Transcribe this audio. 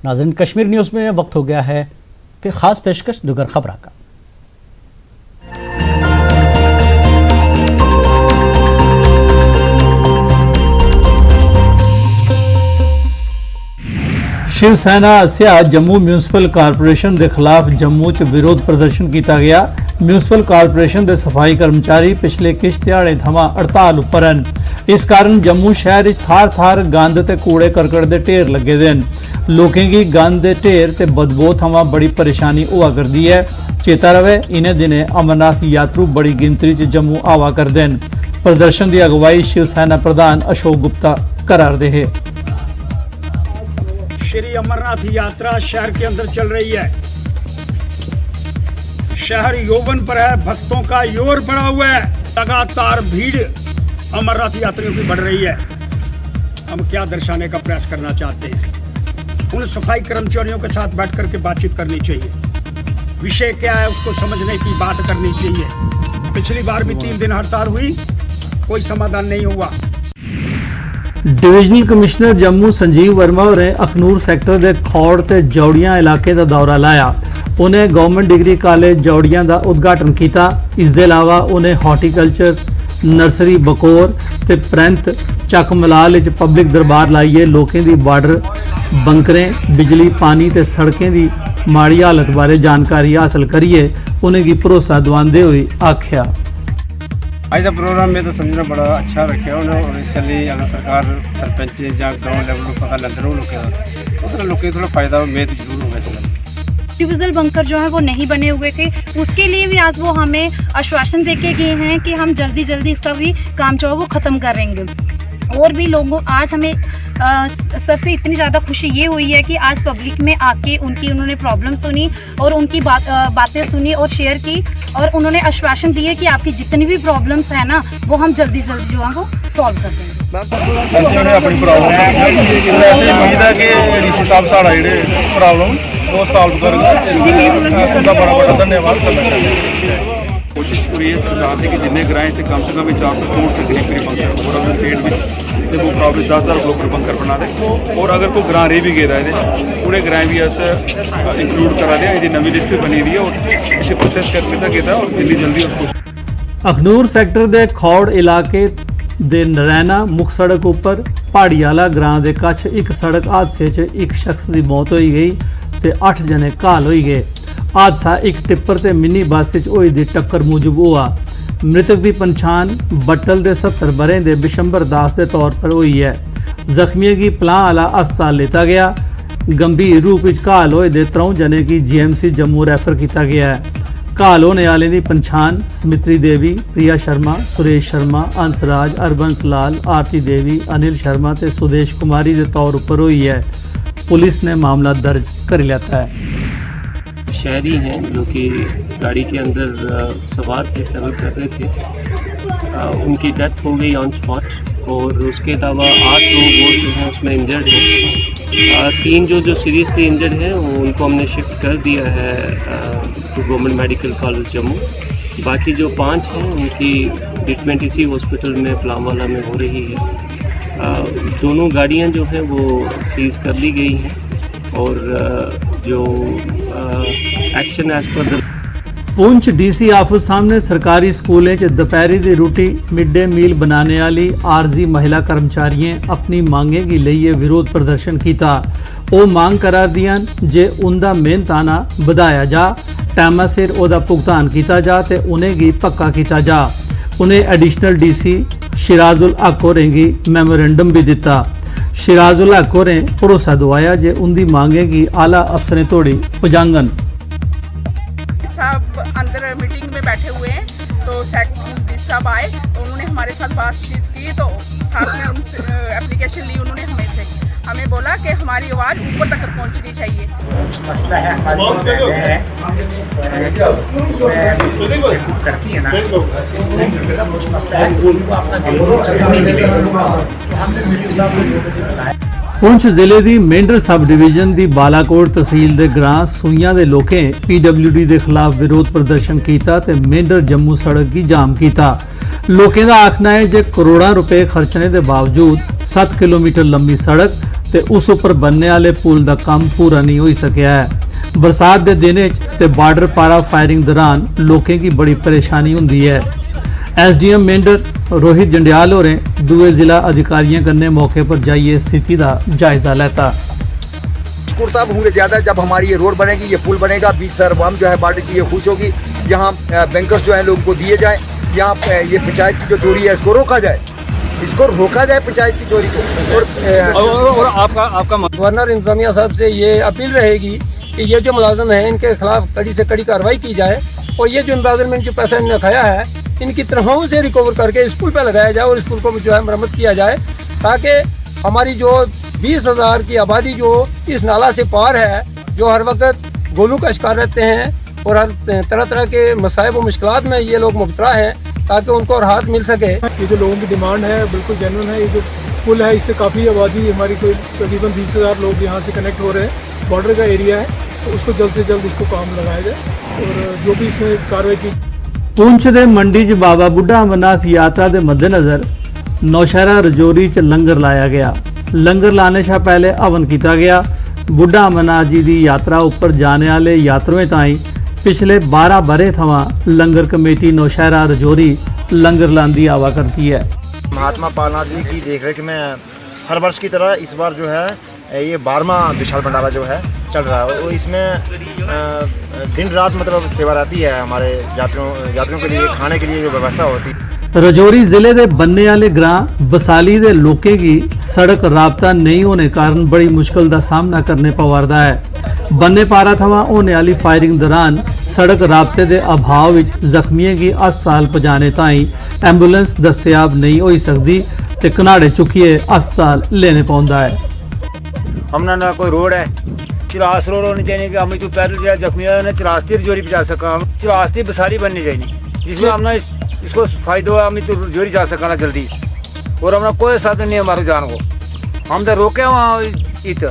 नाज़रीन, कश्मीर न्यूज़ में वक्त हो गया है फिर खास पेशकश दुगर खबरा का। शिव सेना आसिया जम्मू म्यूनसिपल कारपोरेशन के खिलाफ जम्मू च विरोध प्रदर्शन किया गया। म्यूनसिपल कारपोरेशन के सफाई कर्मचारी पिछले किश दिहाड़े थमां हड़ताल उपर हैं। इस कारण जम्मू शहर थार थार गंद ते कूड़े करकट के ढेर लगे दे न। लोकें की गंद के ढेर ते बदबू थमां बड़ी परेशानी हुआ करती है। चेता रवे, इन्हें दिनें अमरनाथ यात्रु बड़ी गिनतरी च जम्मू आवा करते हैं। प्रदर्शन की अगवाई शिव सेना प्रधान अशोक गुप्ता करा रहे हैं। श्री अमरनाथ यात्रा शहर के अंदर चल रही है। शहर यौवन पर है, भक्तों का योर बढ़ा हुआ है। लगातार भीड़ अमरनाथ यात्रियों की बढ़ रही है। हम क्या दर्शाने का प्रयास करना चाहते हैं? उन सफाई कर्मचारियों के साथ बैठ करके बातचीत करनी चाहिए। विषय क्या है उसको समझने की बात करनी चाहिए। पिछली बार भी 3 दिन हड़ताल हुई, कोई समाधान नहीं हुआ। डिविजनल कमिश्नर जम्मू संजीव वर्मा होरें अखनूर सैक्टर के खौड़ ते जौड़ियां इलाके का दौरा लाया। उन्हें गवर्नमेंट डिग्री कॉलेज जौड़ियां का उद्घाटन किया। इस दे अलावा उन्हें हॉर्टिकल्चर नर्सरी बकोर ते परैंत चक मलाल पब्लिक दरबार लाइए लोगों की बार्डर बंकरें बिजली पानी ते सड़कें की माड़ी हालत बारे जानकारी हासिल करिए उन्हें भरोसा दिवाते हुए आख्या। आज का प्रोग्राम में तो समझना बड़ा अच्छा रखा उन्होंने और इसलिए अगर सरकार सरपंच या ग्राउंड लेवल पर पता लंदरों लोग थोड़ा फायदा उम्मीद जरूर होगा। चला डिविजनल बंकर जो है वो नहीं बने हुए थे, उसके लिए भी आज वो हमें आश्वासन देके गए हैं कि हम जल्दी जल्दी इसका भी काम जो है वो ख़त्म करेंगे। और भी लोगों आज हमें सर से इतनी ज़्यादा खुशी ये हुई है कि आज पब्लिक में आके उन्होंने प्रॉब्लम सुनी और उनकी बातें सुनी और शेयर की और उन्होंने आश्वासन दिए कि आपकी जितनी भी प्रॉब्लम्स है ना वो हम जल्दी जल्दी जो है वो सॉल्व कर देंगे। अपनी प्रॉब्लम वो सॉल्व करेगा। बड़ा बड़ा धन्यवाद करना चाहिए। कोशिश पूरी है सरकार की कि जिन्हें ग्राएं से कम 400 करोड़ से करीब बंकर पूरा स्टेट में वो प्रॉब्लम 10,000 लोग बंकर बना दे। और अगर कोई ग्रां रह भी गया है पूरे ग्राएं भी ऐसा इंक्लूड करा दिया। ये नवी लिस्ट बनी हुई है और इसे प्रोसेस करके गया और जल्दी जल्दी उसको। अखनूर सैक्टर के खौड़ इलाके दे नरैना मुख सड़क उपर पहाड़ी आला ग्रां के कच्छ एक सड़क हादसे च एक शख्स की मौत हो गई ते 8 जने घायल हो गए। हादसा एक टिप्पर ते मिनी बस होई दी टक्कर मूजब हुआ। मृतक की पहचान बट्टल के 70 बरें के बिशंबर दास के तौर पर हुई है। जख्मियों की पलां आला अस्पताल लेता गया। गंभीर रूप में घायल होए दे 3 जने की GMC जम्मू रैफर किया गया है। घायल होने वाले की पहचान स्मित्री देवी, प्रिया शर्मा, सुरेश शर्मा, अंसराज, अरबंस लाल, आरती देवी, अनिल शर्मा ते सुदेश कुमारी के तौर पर हुई है। पुलिस ने मामला दर्ज कर लिया है। शहरी हैं जो कि गाड़ी के अंदर सवार थे, ट्रैवल कर रहे थे। उनकी डेथ हो गई ऑन स्पॉट और उसके अलावा 8 लोग वो जो हैं उसमें इंजर्ड हैं। 3 जो सीरियसली इंजर्ड हैं वो उनको हमने शिफ्ट कर दिया है to government medical college Jammu. बाकी जो 5 हैं उनकी ट्रीटमेंट इसी हॉस्पिटल में पलामवाला में हो रही है। दोनों गाड़ियाँ जो हैं वो सीज कर ली गई हैं और जो action as per the Poonch DC office सामने सरकारी स्कूलों च दोपहरी की रोटी मिड डे मील बनाने वाली आरजी महिला कर्मचारियों अपनी मांगें की लिए विरोध प्रदर्शन किया। वो मांग करा दियां जे उनका मेहनताना बढ़ाया जा, टाइम सिर उहदा भुगतान किया जा ते उन्हें गी पक्का किया जा। उन्हें एडिशनल DC शिराजुल हक होरें गी मैमोरेंडम भी दिता। शिराजुल हक होरें भरोसा दवाया जे उनकी मांगे की आला अफसरें तोड़ी पजांगन। साहब अंदर मीटिंग में बैठे हुए हैं तो सेक्रेटरी साहब आए, उन्होंने हमारे साथ बातचीत की तो साथ में उनसे एप्लीकेशन ली उन्होंने हमें बोला कि हमारी आवाज़ ऊपर तक पहुंचनी चाहिए। मसला है हमारी करती है ना कुछ मसला है उनको अपना पुंछ जिले की मेंढर सब डिवीजन की बालाकोट तहसील के ग्रां सूइयां के लोकें PWD के खिलाफ विरोध प्रदर्शन किया ते मेंढर जम्मू सड़क की जाम किया। लोकें का आखना है जे करोड़ों रुपए खर्चने के बावजूद 7 किलोमीटर लंबी सड़क ਤੇ ਉਸ ਉੱਪਰ ਬੰਨੇ ਵਾਲੇ ਪੁਲ ਦਾ ਕੰਮ ਪੂਰਾ ਨਹੀਂ ਹੋਈ ਸਕਿਆ ਹੈ। ਬਰਸਾਤ ਦੇ ਦਿਨ 'ਚ ਤੇ ਬਾਰਡਰ ਪਾਰਾ फायरिंग दौरान लोगों की बड़ी परेशानी होती है। SDM मेंढर रोहित जंडियाल होरें दूसरे जिला अधिकारियों कन्ने मौके पर जाइए स्थिति का जायजा लेता। साहब होंगे ज़्यादा जब हमारी ये रोड बनेगी, ये पुल बनेगा, बीच सरवाम जो है बार्डर की ये खुश होगी, यहाँ बैंकर्स जो है लोगों को दिए जाए, यहाँ ये पंचायत की जो चोरी है इसको रोका जाए, पंचायत की चोरी को। और आपका गवर्नर इंतजामिया साहब से ये अपील रहेगी कि ये जो मुलाजिम हैं इनके खिलाफ कड़ी से कड़ी कार्रवाई की जाए और ये जो एनवायरनमेंट जो पैसा इन्होंने खाया है इनकी तनख्वाहों से रिकवर करके इस पुल पर लगाया जाए और इस पुल को जो है मरम्मत किया जाए, ताकि हमारी जो 20,000 की आबादी जो इस नाला से पार है, जो हर वक्त गोलू का शिकार रहते हैं और हर तरह तरह के मसाइब व मुश्किलात में ये लोग मुबतला हैं, ताकि उनको राहत मिल सके। ये जो लोगों की डिमांड है बिल्कुल जेन्युइन है। ये जो पुल है इससे काफ़ी आबादी हमारी कोई तकरीबन 20,000 लोग यहाँ से कनेक्ट हो रहे हैं। बॉर्डर का एरिया है तो उसको जल्द से जल्द इसको काम लगाया जाए और जो भी इसमें कार्रवाई की। पुंछ दे मंडी च बाबा बुढ़ा अमरनाथ यात्रा के मद्देनज़र नौशहरा रजौरी च लंगर लाया गया। लंगर लाने से पहले हवन किया गया। बुढ़ा अमरनाथ जी की यात्रा उपर जाने वाले यात्रुओं ताईं पिछले 12 बरे थमां लंगर कमेटी नौशहरा रजौरी लंगर लांदी आवा करती है। महात्मा पालनाथ जी की देखरेख में हर वर्ष की तरह इस बार जो है ये 12वां विशाल भंडारा जो है चल रहा है और इसमें दिन रात मतलब सेवा रहती है। हमारे यात्रियों के लिए खाने के लिए जो व्यवस्था होती है। रजौरी जिले के बनने वाले ग्रां बसाली के लोगों की सड़क राबता नहीं होने कारण बड़ी मुश्किल का सामना करने पवारदा है। बन्ने पारा थमां होने वाली फायरिंग दौरान सड़क राबते के अभाव विच जख्मियों की अस्पताल पहुंचाने ताईं एंबूलेंस दस्तयाब नहीं हो सकती ते कनाड़े चुकिए अस्पताल लेने पौंदा है। हमने ना कोई रोड है, चरास रोड होनी चाहिए कि हम तो पैदल जाए जख्मियों ने चरास्ती रजौरी पहुँचा सका, हम चरास्ती बसाली बननी चाहिए जिसमें हमने इसको फायदा हुआ, हम तो रजौरी जा सका जल्दी और हमने कोई साधन नहीं हमारे जान को। हम तो रोके वहाँ इत